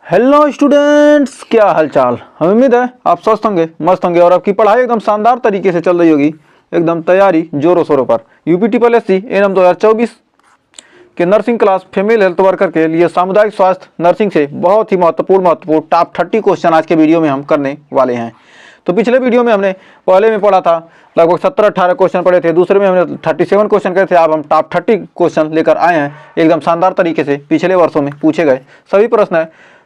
Hello students, क्या हालचाल। हमें उम्मीद है आप स्वस्थ होंगे, मस्त होंगे और आपकी पढ़ाई एकदम शानदार तरीके से चल रही होगी। एकदम तैयारी जोरों शोरों पर। UP triple S C ANM 2024 के nursing class female health worker के लिए सामुदायिक स्वास्थ्य नर्सिंग से बहुत ही महत्वपूर्ण टॉप 30 क्वेश्चन आज के वीडियो में हम करने वाले हैं। तो पिछले वीडियो में हमने पहले में पढ़ा था, लगभग 17-18 क्वेश्चन पढ़े थे। दूसरे में हमने 37 क्वेश्चन करे थे। अब हम टॉप 30 क्वेश्चन लेकर आए हैं एकदम शानदार तरीके से। पिछले वर्षों में पूछे गए सभी प्रश्न है।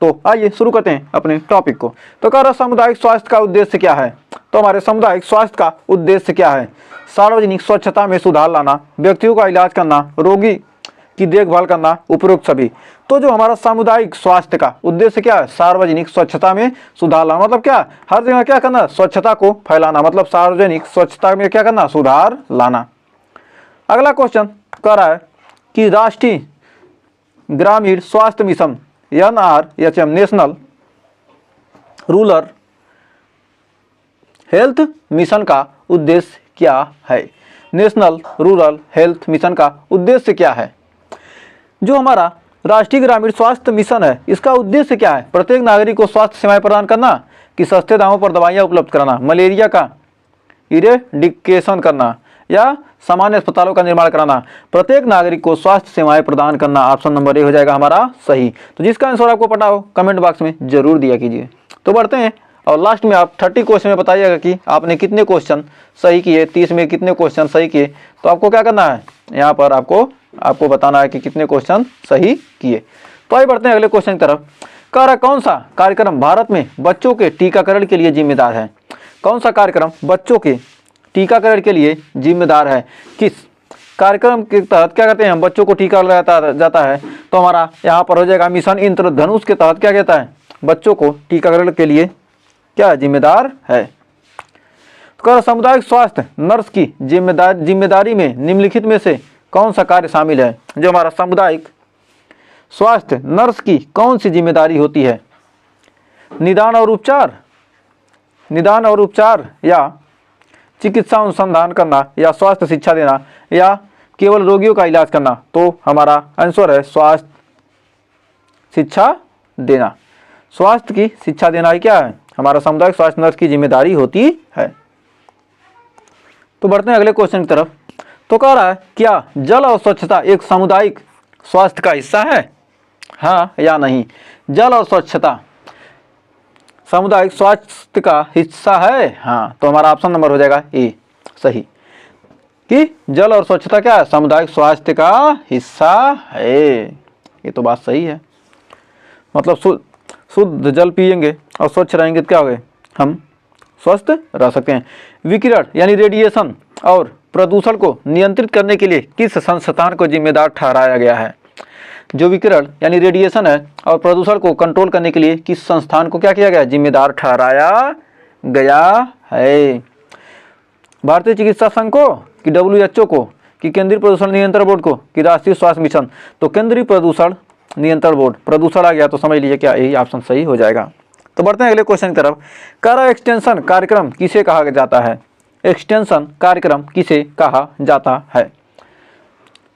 तो आइए शुरू करते हैं अपने टॉपिक को। तो कह रहा सामुदायिक स्वास्थ्य का उद्देश्य क्या है। तो हमारे सामुदायिक स्वास्थ्य का उद्देश्य क्या है? सार्वजनिक स्वच्छता में सुधार लाना, व्यक्तियों का इलाज करना, रोगी की देखभाल करना, उपरोक्त सभी। तो जो हमारा सामुदायिक स्वास्थ्य का उद्देश्य क्या है? सार्वजनिक स्वच्छता में सुधार लाना। मतलब क्या? हर जगह क्या करना? स्वच्छता को फैलाना। मतलब सार्वजनिक स्वच्छता में क्या करना? सुधार लाना। अगला क्वेश्चन कह रहा है कि राष्ट्रीय ग्रामीण स्वास्थ्य mission NRHM national rural health mission का उद्देश्य क्या है? नेशनल रूरल हेल्थ मिशन का उद्देश्य क्या है? जो हमारा राष्ट्रीय ग्रामीण स्वास्थ्य मिशन है, इसका उद्देश्य क्या है? प्रत्येक नागरिक को स्वास्थ्य सेवाएं प्रदान करना, कि सस्ते दामों पर दवाइयां उपलब्ध कराना, मलेरिया का इरेडिकेशन करना या सामान्य अस्पतालों का निर्माण कराना, प्रत्येक नागरिक को स्वास्थ्य सेवाएं प्रदान करना। ऑप्शन नंबर ए हो जाएगा हमारा सही। तो जिसका आंसर आपको पता हो कमेंट बॉक्स में जरूर दिया कीजिए। तो बढ़ते हैं और लास्ट में आप 30 क्वेश्चन में बताइएगा कि आपने कितने क्वेश्चन सही किए, 30 में कितने क्वेश्चन सही किए। तो आपको क्या करना है, यहाँ पर आपको बताना है कि कितने क्वेश्चन सही किए। तो आइए बढ़ते हैं अगले क्वेश्चन की तरफ। कह रहा कौन सा कार्यक्रम भारत में बच्चों के टीकाकरण के लिए जिम्मेदार है? कौन सा कार्यक्रम बच्चों के टीकाकरण के लिए जिम्मेदार है? किस कार्यक्रम के तहत क्या कहते हैं हम बच्चों को टीका लगाया जाता है? तो हमारा यहाँ पर हो जाएगा मिशन इंद्रधनुष के तहत क्या कहता है? बच्चों को टीकाकरण के लिए क्या जिम्मेदार है? तो सामुदायिक स्वास्थ्य नर्स की जिम्मेदारी में निम्नलिखित में से कौन सा कार्य शामिल है? जो हमारा सामुदायिक स्वास्थ्य नर्स की कौन सी जिम्मेदारी होती है? निदान और उपचार या चिकित्सा अनुसंधान करना या स्वास्थ्य शिक्षा देना या केवल रोगियों का इलाज करना? तो हमारा आंसर है स्वास्थ्य शिक्षा देना। स्वास्थ्य की शिक्षा देना ही क्या है? हमारा सामुदायिक स्वास्थ्य नर्स की जिम्मेदारी होती है। तो बढ़ते हैं अगले क्वेश्चन की तरफ। तो कह रहा है क्या जल और स्वच्छता एक सामुदायिक स्वास्थ्य का हिस्सा है? हाँ या नहीं? जल और स्वच्छता सामुदायिक स्वास्थ्य का हिस्सा है? हाँ। तो हमारा ऑप्शन नंबर हो जाएगा ए सही, कि जल और स्वच्छता क्या है? सामुदायिक स्वास्थ्य का हिस्सा है। ये तो बात सही है। मतलब शुद्ध जल पिएंगे और स्वच्छ रहेंगे तो क्या होगा? हम स्वस्थ रह सकते हैं। विकिरण यानी रेडिएशन और प्रदूषण को नियंत्रित करने के लिए किस संस्थान को जिम्मेदार ठहराया गया है? जो विकिरण यानी रेडिएशन है और प्रदूषण को कंट्रोल करने के लिए किस संस्थान को क्या किया गया? जिम्मेदार ठहराया गया है। भारतीय चिकित्सा संघ को, कि WHO को, कि केंद्रीय प्रदूषण नियंत्रण बोर्ड को, कि राष्ट्रीय स्वास्थ्य मिशन? तो केंद्रीय प्रदूषण नियंत्रण बोर्ड। प्रदूषण आ गया तो समझ लीजिए क्या यही ऑप्शन सही हो जाएगा। तो बढ़ते हैं अगले क्वेश्चन की तरफ। कह रहा एक्सटेंशन कार्यक्रम किसे कहा जाता है? एक्सटेंशन कार्यक्रम किसे कहा जाता है?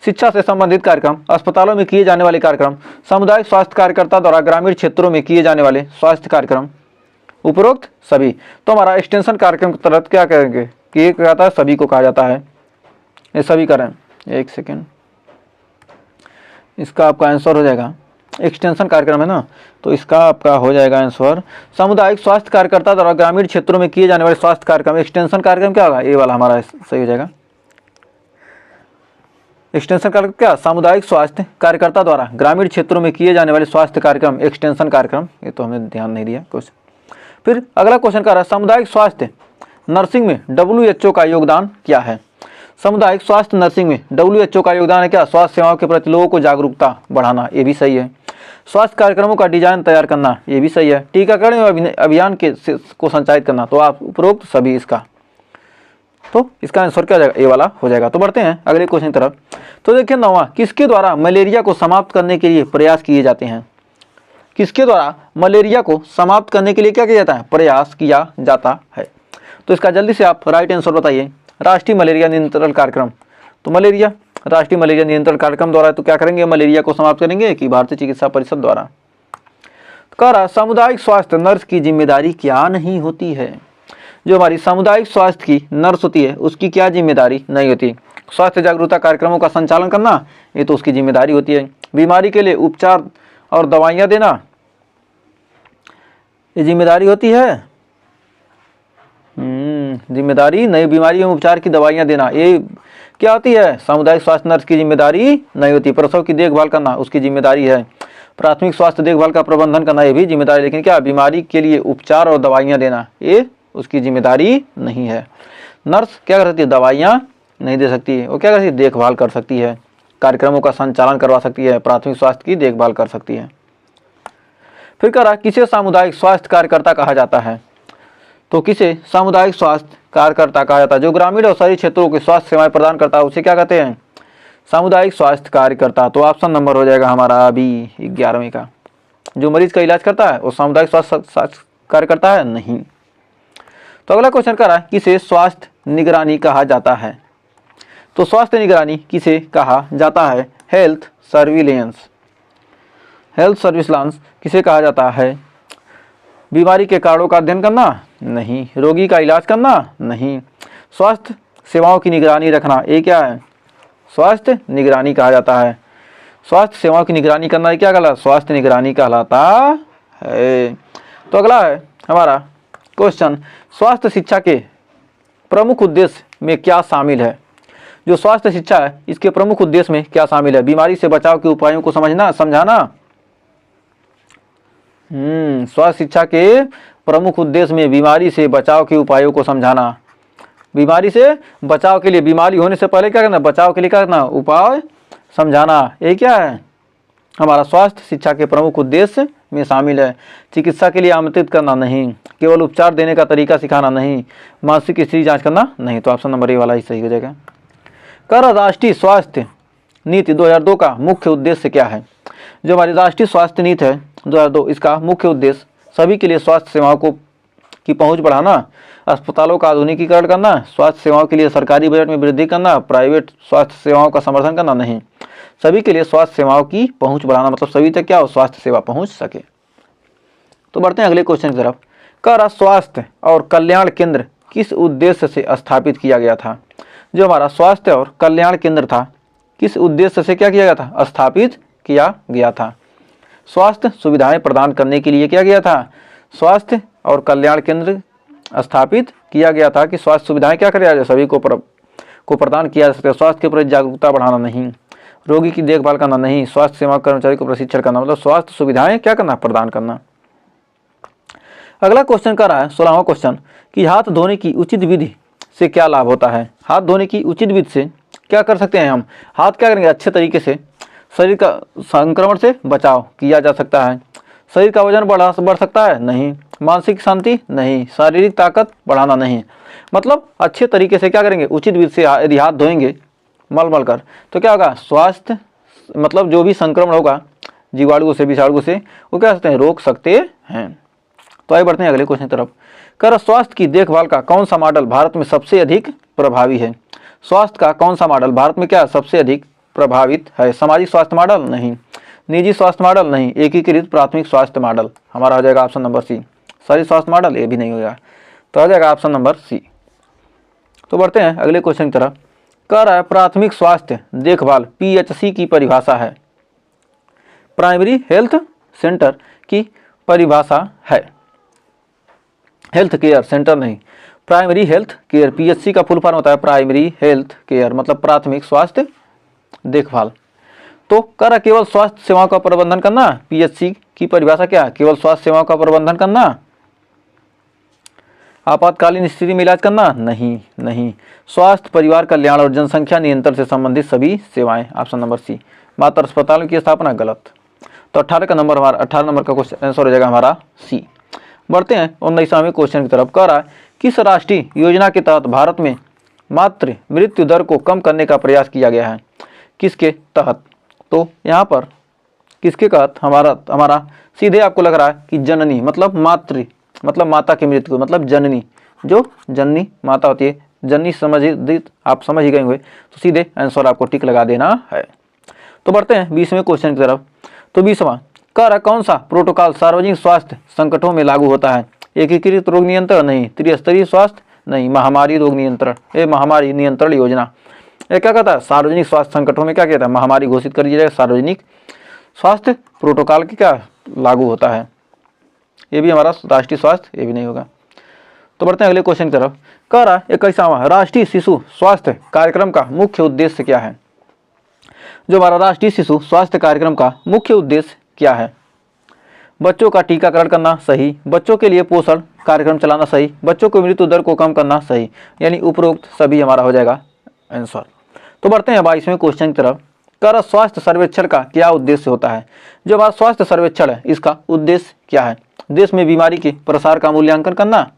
शिक्षा से संबंधित कार्यक्रम, अस्पतालों में किए जाने वाले कार्यक्रम, सामुदायिक स्वास्थ्य कार्यकर्ता द्वारा ग्रामीण क्षेत्रों में किए जाने वाले स्वास्थ्य कार्यक्रम, उपरोक्त सभी। तो हमारा एक्सटेंशन कार्यक्रम के तहत क्या करेंगे कि एक कहता है सभी को कहा जाता है। ये सभी करें, एक सेकेंड, इसका आपका आंसर हो जाएगा एक्सटेंशन कार्यक्रम है ना, तो इसका आपका हो जाएगा आंसर सामुदायिक स्वास्थ्य कार्यकर्ता द्वारा ग्रामीण क्षेत्रों में किए जाने वाले स्वास्थ्य कार्यक्रम। एक्सटेंशन कार्यक्रम क्या होगा? ये वाला हमारा सही हो जाएगा। एक्सटेंशन कार्यक्रम क्या? सामुदायिक स्वास्थ्य कार्यकर्ता द्वारा ग्रामीण क्षेत्रों में किए जाने वाले स्वास्थ्य कार्यक्रम, एक्सटेंशन कार्यक्रम। ये तो हमने ध्यान नहीं दिया कुछ। फिर अगला क्वेश्चन कर रहा है सामुदायिक स्वास्थ्य नर्सिंग में WHO का योगदान क्या है? सामुदायिक स्वास्थ्य नर्सिंग में WHO का योगदान है क्या? स्वास्थ्य सेवाओं के प्रति लोगों को जागरूकता बढ़ाना, ये भी सही है। स्वास्थ्य कार्यक्रमों का डिजाइन तैयार करना, ये भी सही है। टीकाकरण अभियान को संचालित करना, तो आप उपरोक्त सभी इसका। तो इसका आंसर क्या हो जाएगा? ए वाला हो जाएगा। तो बढ़ते हैं अगले क्वेश्चन की तरफ। तो देखिए 9वां, किसके द्वारा मलेरिया को समाप्त करने के लिए प्रयास किए जाते हैं? किसके द्वारा मलेरिया को समाप्त करने के लिए क्या किया जाता है? प्रयास किया जाता है। तो इसका जल्दी से आप राइट आंसर बताइए। राष्ट्रीय मलेरिया नियंत्रण कार्यक्रम। तो मलेरिया राष्ट्रीय मलेरिया नियंत्रण कार्यक्रम द्वारा तो क्या करेंगे? मलेरिया को समाप्त करेंगे, कि भारतीय चिकित्सा परिषद द्वारा? कह रहा सामुदायिक स्वास्थ्य नर्स की जिम्मेदारी क्या नहीं होती है। जो हमारी सामुदायिक स्वास्थ्य की नर्स होती है उसकी क्या जिम्मेदारी नहीं होती। स्वास्थ्य जागरूकता कार्यक्रमों का संचालन करना ये तो उसकी जिम्मेदारी होती है। बीमारी के लिए उपचार और दवाइयाँ देना ये जिम्मेदारी होती है। जिम्मेदारी नहीं, बीमारी में उपचार की दवाइयाँ देना ये क्या होती है, सामुदायिक स्वास्थ्य नर्स की जिम्मेदारी नहीं होती। प्रसव की देखभाल करना उसकी जिम्मेदारी है। प्राथमिक स्वास्थ्य देखभाल का प्रबंधन करना ये भी जिम्मेदारी, लेकिन क्या बीमारी के लिए उपचार और दवाइयाँ देना ये उसकी जिम्मेदारी नहीं है। नर्स क्या कर सकती है, दवाइयाँ नहीं दे सकती है, वो क्या कर सकती है, देखभाल कर सकती है, कार्यक्रमों का संचालन करवा सकती है, प्राथमिक स्वास्थ्य की देखभाल कर सकती है। फिर कह रहा किसे सामुदायिक स्वास्थ्य कार्यकर्ता कहा जाता है। तो किसे सामुदायिक स्वास्थ्य कार्यकर्ता कहा जाता है। जो ग्रामीण और शहरी क्षेत्रों की स्वास्थ्य सेवाएं प्रदान करता है उसे क्या कहते हैं, सामुदायिक स्वास्थ्य कार्यकर्ता। तो ऑप्शन नंबर हो जाएगा हमारा बी 11वें का। जो मरीज का इलाज करता है वो सामुदायिक स्वास्थ्य कार्यकर्ता है नहीं। तो अगला क्वेश्चन कर रहा है किसे स्वास्थ्य निगरानी कहा जाता है। तो स्वास्थ्य निगरानी किसे कहा जाता है, हेल्थ सर्विलेंस। हेल्थ सर्विलांस किसे कहा जाता है, बीमारी के कारणों का अध्ययन करना नहीं, रोगी का इलाज करना नहीं, स्वास्थ्य सेवाओं की निगरानी रखना ये क्या है, स्वास्थ्य निगरानी कहा जाता है। स्वास्थ्य सेवाओं की निगरानी करना ये क्या कहलाता है, स्वास्थ्य निगरानी कहलाता है। तो अगला है हमारा क्वेश्चन, स्वास्थ्य शिक्षा के प्रमुख उद्देश्य में क्या शामिल है। जो स्वास्थ्य शिक्षा है इसके प्रमुख उद्देश्य में क्या शामिल है, बीमारी से बचाव के उपायों को समझाना। स्वास्थ्य शिक्षा के प्रमुख उद्देश्य में बीमारी से बचाव के उपायों को समझाना। बीमारी से बचाव के लिए, बीमारी होने से पहले क्या करना, बचाव के लिए क्या करना, उपाय समझाना, ये क्या है हमारा स्वास्थ्य शिक्षा के प्रमुख उद्देश्य में शामिल है। चिकित्सा के लिए आमंत्रित करना नहीं, केवल उपचार देने का तरीका सिखाना नहीं, मानसिक स्थिति जांच करना नहीं। तो ऑप्शन नंबर ए वाला ही सही हो जाएगा। कर राष्ट्रीय स्वास्थ्य नीति 2002 का मुख्य उद्देश्य क्या है। जो हमारी राष्ट्रीय स्वास्थ्य नीति है 2002 इसका मुख्य उद्देश्य सभी के लिए स्वास्थ्य सेवाओं की पहुंच बढ़ाना, अस्पतालों का आधुनिकीकरण करना, स्वास्थ्य सेवाओं के लिए सरकारी बजट में वृद्धि करना, प्राइवेट स्वास्थ्य सेवाओं का समर्थन करना नहीं, सभी के लिए स्वास्थ्य सेवाओं की पहुंच बढ़ाना, मतलब सभी तक क्या हो, स्वास्थ्य सेवा पहुंच सके। तो बढ़ते हैं अगले क्वेश्चन की तरफ। कर स्वास्थ्य और कल्याण केंद्र किस उद्देश्य से स्थापित किया गया था। जो हमारा स्वास्थ्य और कल्याण केंद्र था किस उद्देश्य से क्या किया गया था, स्थापित किया गया था। स्वास्थ्य सुविधाएं प्रदान करने के लिए क्या किया था, स्वास्थ्य और कल्याण केंद्र स्थापित किया गया था कि स्वास्थ्य सुविधाएं क्या किया जाए, सभी को प्रदान किया जा सके। स्वास्थ्य के प्रति जागरूकता बढ़ाना नहीं, रोगी की देखभाल करना नहीं, स्वास्थ्य सेवा कर्मचारी को प्रशिक्षण करना, मतलब स्वास्थ्य सुविधाएं क्या करना, प्रदान करना। अगला क्वेश्चन कर रहा है 16वां क्वेश्चन कि हाथ धोने की उचित विधि से क्या लाभ होता है। हाथ धोने की उचित विधि से क्या कर सकते हैं हम, हाथ क्या करेंगे, अच्छे तरीके से शरीर का संक्रमण से बचाव किया जा सकता है, शरीर का वजन बढ़ सकता है नहीं, मानसिक शांति नहीं, शारीरिक ताकत बढ़ाना नहीं। मतलब अच्छे तरीके से क्या करेंगे, उचित विधि से यदि हाथ धोएंगे मल कर तो क्या होगा, स्वास्थ्य मतलब जो भी संक्रमण होगा जीवाणु से विषाणु से वो क्या सकते हैं, रोक सकते हैं। तो आगे बढ़ते हैं अगले क्वेश्चन की तरफ। कर स्वास्थ्य की देखभाल का कौन सा मॉडल भारत में सबसे अधिक प्रभावी है। स्वास्थ्य का कौन सा मॉडल भारत में क्या सबसे अधिक प्रभावित है, सामाजिक स्वास्थ्य मॉडल नहीं, निजी स्वास्थ्य मॉडल नहीं, एकीकृत प्राथमिक स्वास्थ्य मॉडल। हमारा हो जाएगा ऑप्शन नंबर सी। शहरी स्वास्थ्य मॉडल ये भी नहीं होगा, तो आ जाएगा ऑप्शन नंबर सी। तो बढ़ते हैं अगले क्वेश्चन की तरफ। कर है प्राथमिक स्वास्थ्य देखभाल पीएचसी की परिभाषा है, प्राइमरी हेल्थ सेंटर की परिभाषा है, हेल्थ केयर सेंटर नहीं, प्राइमरी हेल्थ केयर। पीएचसी का फुल फॉर्म होता है प्राइमरी हेल्थ केयर, मतलब प्राथमिक स्वास्थ्य देखभाल। तो कर केवल स्वास्थ्य सेवाओं का प्रबंधन करना, पीएचसी की परिभाषा क्या है, केवल स्वास्थ्य सेवाओं का प्रबंधन करना, आपातकालीन स्थिति में इलाज करना नहीं, स्वास्थ्य परिवार कल्याण और जनसंख्या नियंत्रण से संबंधित सभी सेवाएं। Option number C. मात्र अस्पतालों की स्थापना गलत। तो 18 का नंबर हमारा 18 नंबर का क्वेश्चन आंसर हो जाएगा हमारा सी। बढ़ते हैं 19वें क्वेश्चन की तरफ। कह रहा है किस राष्ट्रीय योजना के तहत भारत में मातृ मृत्यु दर को कम करने का प्रयास किया गया है, किसके तहत। तो यहाँ पर किसके तहत हमारा सीधे आपको लग रहा है कि जननी मतलब मातृ मतलब माता की मृत्यु मतलब जननी, जो जननी माता होती है, जननी आप समझ ही गए होंगे, तो सीधे आंसर आपको टिक लगा देना है। तो बढ़ते हैं 20वें क्वेश्चन की तरफ। तो 20वां कह रहा कौन सा प्रोटोकॉल सार्वजनिक स्वास्थ्य संकटों में लागू होता है? एकीकृत रोग नियंत्रण नहीं, त्रिस्तरीय स्वास्थ्य नहीं, महामारी रोग नियंत्रण, ये महामारी नियंत्रण योजना। ये क्या कहता है? सार्वजनिक स्वास्थ्य संकटों में क्या कहता है? महामारी घोषित कर दी जाए, सार्वजनिक स्वास्थ्य प्रोटोकॉल की क्या लागू होता है? ये भी हमारा राष्ट्रीय स्वास्थ्य, ये भी नहीं होगा। तो बढ़ते हैं अगले क्वेश्चन की तरफ। कह रहा 21वां राष्ट्रीय शिशु स्वास्थ्य कार्यक्रम का मुख्य उद्देश्य क्या है? जो हमारा राष्ट्रीय शिशु स्वास्थ्य कार्यक्रम का मुख्य उद्देश्य क्या है? बच्चों का टीकाकरण करना सही, बच्चों के लिए पोषण कार्यक्रम चलाना सही, बच्चों को मृत्यु दर को कम करना सही, यानी उपरोक्त सभी हमारा हो जाएगा आंसर। तो बढ़ते हैं 22वें क्वेश्चन की तरफ। कर स्वास्थ्य सर्वेक्षण का क्या उद्देश्य होता है? जो हमारा स्वास्थ्य सर्वेक्षण है इसका उद्देश्य क्या है? देश में बीमारी के प्रसार का मूल्यांकन करना।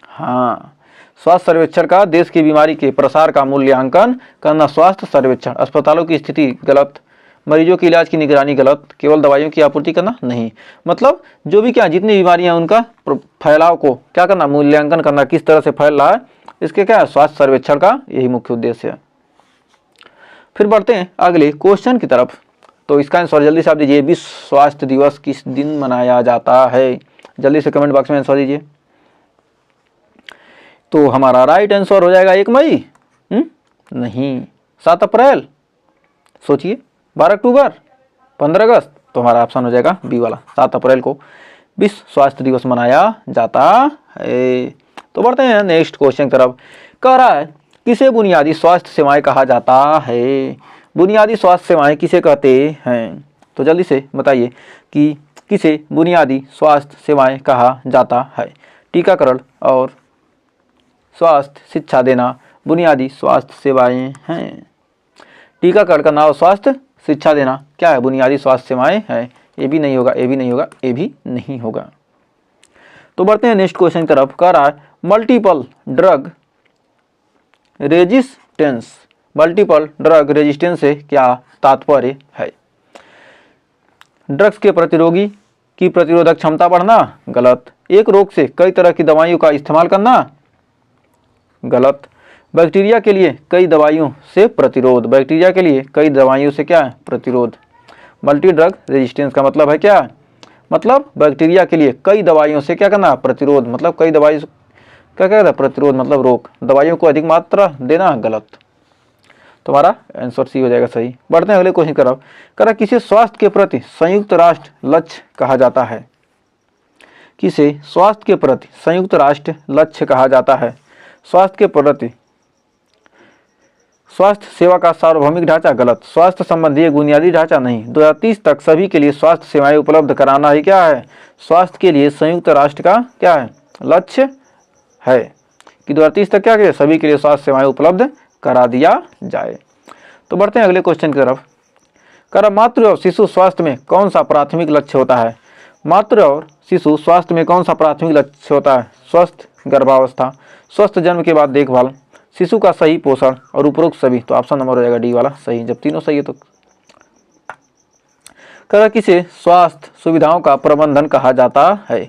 हाँ, स्वास्थ्य सर्वेक्षण का देश की बीमारी के प्रसार का मूल्यांकन करना स्वास्थ्य सर्वेक्षण। अस्पतालों की स्थिति गलत, मरीजों के इलाज की निगरानी गलत, केवल दवाइयों की आपूर्ति करना नहीं। मतलब जो भी क्या जितनी बीमारियां उनका फैलाव को क्या करना, मूल्यांकन करना, किस तरह से फैल रहा है, इसके क्या है स्वास्थ्य सर्वेक्षण का यही मुख्य उद्देश्य है। फिर बढ़ते हैं अगले क्वेश्चन की तरफ। तो इसका आंसर जल्दी से आप दीजिए। विश्व स्वास्थ्य दिवस किस दिन मनाया जाता है? जल्दी से कमेंट बॉक्स में आंसर दीजिए। तो हमारा राइट आंसर हो जाएगा 1 मई। नहीं, 7 अप्रैल। सोचिए, 12 अक्टूबर, 15 अगस्त। तो हमारा ऑप्शन हो जाएगा बी वाला, 7 अप्रैल को विश्व स्वास्थ्य दिवस मनाया जाता है। तो बढ़ते हैं नेक्स्ट क्वेश्चन की तरफ। कह रहा है किसे बुनियादी स्वास्थ्य सेवाएं कहा जाता है? बुनियादी स्वास्थ्य सेवाएं किसे कहते हैं? तो जल्दी से बताइए कि किसे बुनियादी स्वास्थ्य सेवाएं कहा जाता है? टीकाकरण और स्वास्थ्य शिक्षा देना बुनियादी स्वास्थ्य सेवाएं हैं। टीकाकरण करना और स्वास्थ्य शिक्षा देना क्या है? बुनियादी स्वास्थ्य सेवाएं हैं। ये भी नहीं होगा, ये भी नहीं होगा, ये भी नहीं होगा। तो बढ़ते हैं नेक्स्ट क्वेश्चन की तरफ। कह रहा है multiple drug resistance, multiple drug resistance से क्या तात्पर्य है? ड्रग्स के प्रति रोगी की प्रतिरोधक क्षमता बढ़ना, गलत। एक रोग से कई तरह की दवाइयों का इस्तेमाल करना, गलत। बैक्टीरिया के लिए कई दवाइयों से प्रतिरोध, बैक्टीरिया के लिए कई दवाइयों से क्या है? प्रतिरोध। मल्टी ड्रग रेजिस्टेंस का मतलब है क्या? मतलब बैक्टीरिया के लिए कई दवाइयों से क्या करना? प्रतिरोध। मतलब कई दवाई क्या कहता है? प्रतिरोध मतलब रोक, दवाइयों को अधिक मात्रा देना, गलत। तो हमारा आंसर सी हो जाएगा सही। बढ़ते हैं अगले क्वेश्चन की तरफ। कह किसे स्वास्थ्य के प्रति संयुक्त राष्ट्र लक्ष्य कहा जाता है? किसे स्वास्थ्य के प्रति संयुक्त राष्ट्र लक्ष्य कहा जाता है? स्वास्थ्य के प्रति स्वास्थ्य सेवा का सार्वभौमिक ढांचा, गलत। स्वास्थ्य संबंधी एक बुनियादी ढांचा नहीं। 2030 तक सभी के लिए स्वास्थ्य सेवाएं उपलब्ध कराना ही क्या है? स्वास्थ्य के लिए संयुक्त राष्ट्र का क्या है? लक्ष्य है कि 2030 तक क्या करें? सभी के लिए स्वास्थ्य सेवाएं उपलब्ध करा दिया जाए। तो बढ़ते हैं अगले क्वेश्चन की तरफ। कर मातृ और शिशु स्वास्थ्य में कौन सा प्राथमिक लक्ष्य होता है? मातृ और शिशु स्वास्थ्य में कौन सा प्राथमिक लक्ष्य होता है? स्वस्थ गर्भावस्था, स्वस्थ जन्म के बाद देखभाल, शिशु का सही पोषण और उपरोक्त सभी। तो ऑप्शन नंबर हो जाएगा डी वाला सही। जब तीनों सही है तो कर किसे स्वास्थ्य सुविधाओं का प्रबंधन कहा जाता है?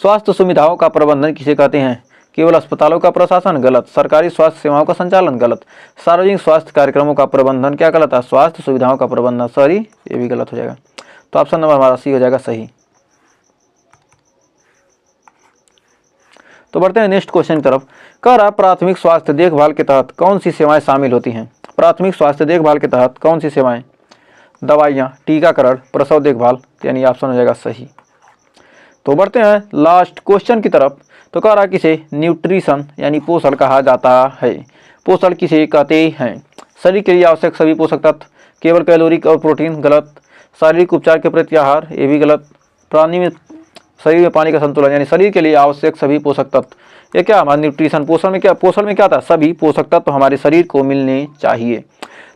स्वास्थ्य सुविधाओं का प्रबंधन किसे कहते हैं? केवल अस्पतालों का प्रशासन, गलत। सरकारी स्वास्थ्य सेवाओं का संचालन, गलत। सार्वजनिक स्वास्थ्य कार्यक्रमों का प्रबंधन क्या गलत है? स्वास्थ्य सुविधाओं का प्रबंधन, सॉरी ये भी गलत हो जाएगा। तो ऑप्शन नंबर हमारा सी हो जाएगा सही। तो बढ़ते हैं नेक्स्ट क्वेश्चन की तरफ। कह रहा प्राथमिक स्वास्थ्य देखभाल के तहत कौन सी सेवाएं शामिल होती हैं? प्राथमिक स्वास्थ्य देखभाल के तहत कौन सी सेवाएं? दवाइयाँ, टीकाकरण, प्रसव देखभाल, यानी ऑप्शन हो जाएगा सही। तो बढ़ते हैं लास्ट क्वेश्चन की तरफ। तो कह रहा किसे न्यूट्रिशन यानी पोषण कहा जाता है? पोषण किसे कहते हैं? शरीर के लिए आवश्यक सभी पोषक तत्व, केवल कैलोरी और प्रोटीन, गलत। शारीरिक उपचार के प्रति आहार, ये भी गलत। प्राणी में शरीर में पानी का संतुलन, यानी शरीर के लिए आवश्यक सभी पोषक तत्व, ये क्या हमारा न्यूट्रिशन। पोषण में क्या? पोषण में क्या था? सभी पोषक तत्व हमारे शरीर को मिलने चाहिए।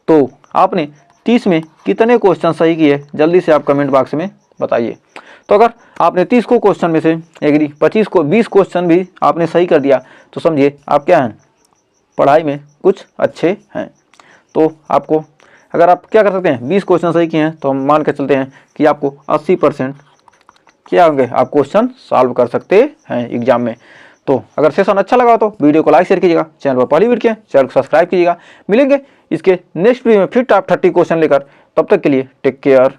तो आपने 30 में कितने क्वेश्चन सही किए? जल्दी से आप कमेंट बॉक्स में बताइए। तो अगर आपने 30 को क्वेश्चन में से एग्री 20 क्वेश्चन भी आपने सही कर दिया तो समझिए आप क्या हैं? पढ़ाई में कुछ अच्छे हैं। तो आपको अगर आप क्या कर सकते हैं? 20 क्वेश्चन सही किए हैं तो हम मान के चलते हैं कि आपको 80% क्या होंगे? आप क्वेश्चन सॉल्व कर सकते हैं एग्जाम में। तो अगर सेशन अच्छा लगा तो वीडियो को लाइक शेयर कीजिएगा, चैनल पर पहली वीडियो चैनल को सब्सक्राइब कीजिएगा। मिलेंगे इसके नेक्स्ट वीडियो में फिर टॉप 30 क्वेश्चन लेकर। तब तक के लिए टेक केयर।